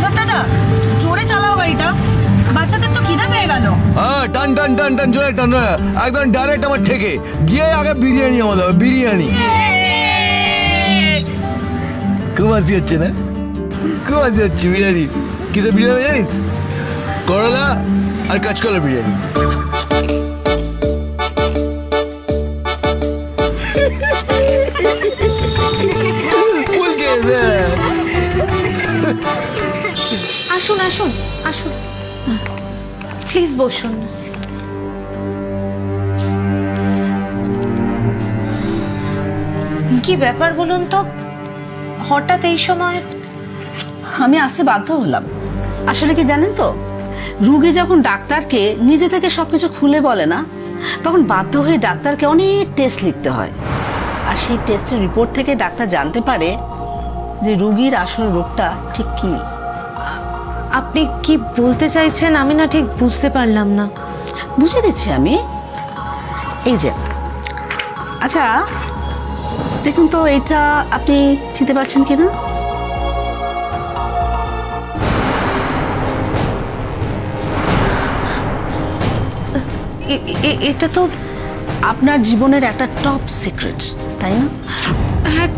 Driver দাদা জোরে চালাও গাড়িটা, বাচ্চাদের তো খিদে পেয়ে গেল। হ্যাঁ টান টান টান টান জোরে টান, একদম ডাইরেক্ট আমার ঠেকে গিয়ে আগে বিরিয়ানি আমাদের বিরিয়ানি। খুব হাসি হচ্ছে না? খুব হাসি হচ্ছে। বিরিয়ানি কিসে বিরিয়ানি জানিস? করলা আর কাঁচকলা বিরিয়ানি। আসুন আসুন আসুন, প্লিজ বসুন। কি ব্যাপার বলুন তো, হঠাৎ এই সময়? আমি আসতে বাধ্য হলাম। আসলে কি জানেন তো, রুগী যখন ডাক্তারকে নিজে থেকে সবকিছু খুলে বলে না, তখন বাধ্য হয়ে ডাক্তারকে অনেক টেস্ট লিখতে হয়। আর সেই টেস্টের রিপোর্ট থেকে ডাক্তার জানতে পারে যে রুগীর আসল রোগটা ঠিক কি। আপনি কি বলতে চাইছেন আমি না ঠিক বুঝতে পারলাম না। বুঝে দিচ্ছি আমি। এই যে, আচ্ছা দেখুন তো, এটা আপনি চিনতে পারছেন কিনা? এটা তো আপনার জীবনের একটা টপ সিক্রেট, তাই না? হ্যাঁ,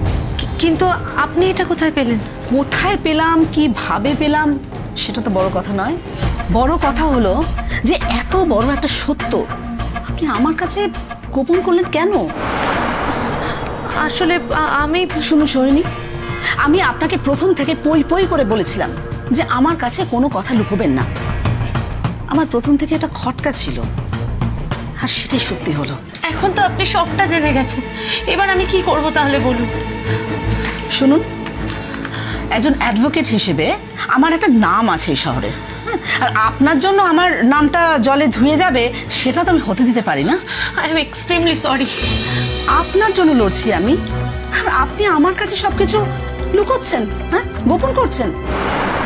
কিন্তু আপনি এটা কোথায় পেলেন? কোথায় পেলাম, কিভাবে পেলাম, সেটা তো বড় কথা নয়। বড় কথা হলো যে এত বড় একটা সত্য আপনি আমার কাছে গোপন করলেন কেন? আসলে আমি শুনুন সোহিনী, আমি আপনাকে প্রথম থেকে পই পই করে বলেছিলাম যে আমার কাছে কোনো কথা লুকোবেন না। আমার প্রথম থেকে একটা খটকা ছিল, আর সেটাই সত্যি হলো। এখন তো আপনি সবটা জেনে গেছেন, এবার আমি কি করব তাহলে বলুন। শুনুন, একজন অ্যাডভোকেট হিসেবে আমার একটা নাম আছে এই শহরে, আর আপনার জন্য আমার নামটা জলে ধুয়ে যাবে সেটা তো আমি হতে দিতে পারি না। I am extremely sorry. আপনার জন্য লড়ছি আমি, আর আপনি আমার কাছে সবকিছু লুকোচ্ছেন, হ্যাঁ, গোপন করছেন।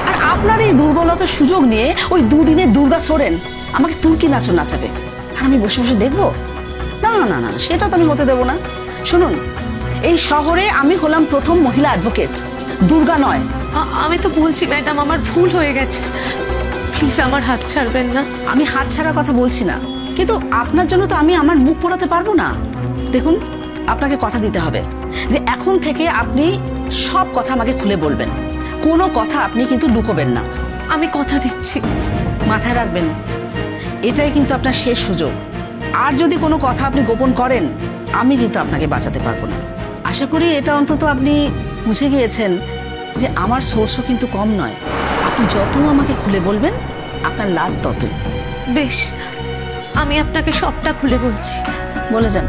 আর আপনার এই দুর্বলতার সুযোগ নিয়ে ওই দুদিনে দুর্গা সোরেন আমাকে তুর্কি নাচন নাচাবে, আর আমি বসে বসে দেখবো? না না না, সেটা তো আমি হতে দেবো না। শুনুন, এই শহরে আমি হলাম প্রথম মহিলা অ্যাডভোকেট, দুর্গা নয়। আমি তো বলছি ম্যাডাম, আমার ভুল হয়ে গেছে, প্লিজ আমার হাত ছাড়বেন না। আমি হাত ছাড়ার কথা বলছি না, কিন্তু আপনার জন্য তো আমি আমার মুখ পোড়াতে পারবো না। দেখুন, আপনাকে কথা দিতে হবে যে এখন থেকে আপনি সব কথা আমাকে খুলে বলবেন, কোনো কথা আপনি কিন্তু লুকোবেন না। আমি কথা দিচ্ছি। মাথায় রাখবেন, এটাই কিন্তু আপনার শেষ সুযোগ। আর যদি কোনো কথা আপনি গোপন করেন, আমি কিন্তু আপনাকে বাঁচাতে পারবো না। আশা করি এটা অন্তত আপনি বুঝে গিয়েছেন যে আমার সোর্সও কিন্তু কম নয়। আপনি যত আমাকে খুলে বলবেন আপনার লাভ ততই। বেশ, আমি আপনাকে সবটা খুলে বলছি। বলে যান,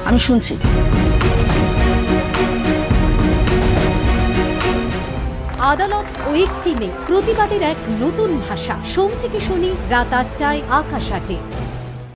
আমি শুনছি। আদালত ও একটি মেয়ে, প্রতিবাদের এক নতুন ভাষা। সোম থেকে শনি রাত ৮টায় আকাশ ৮-এ।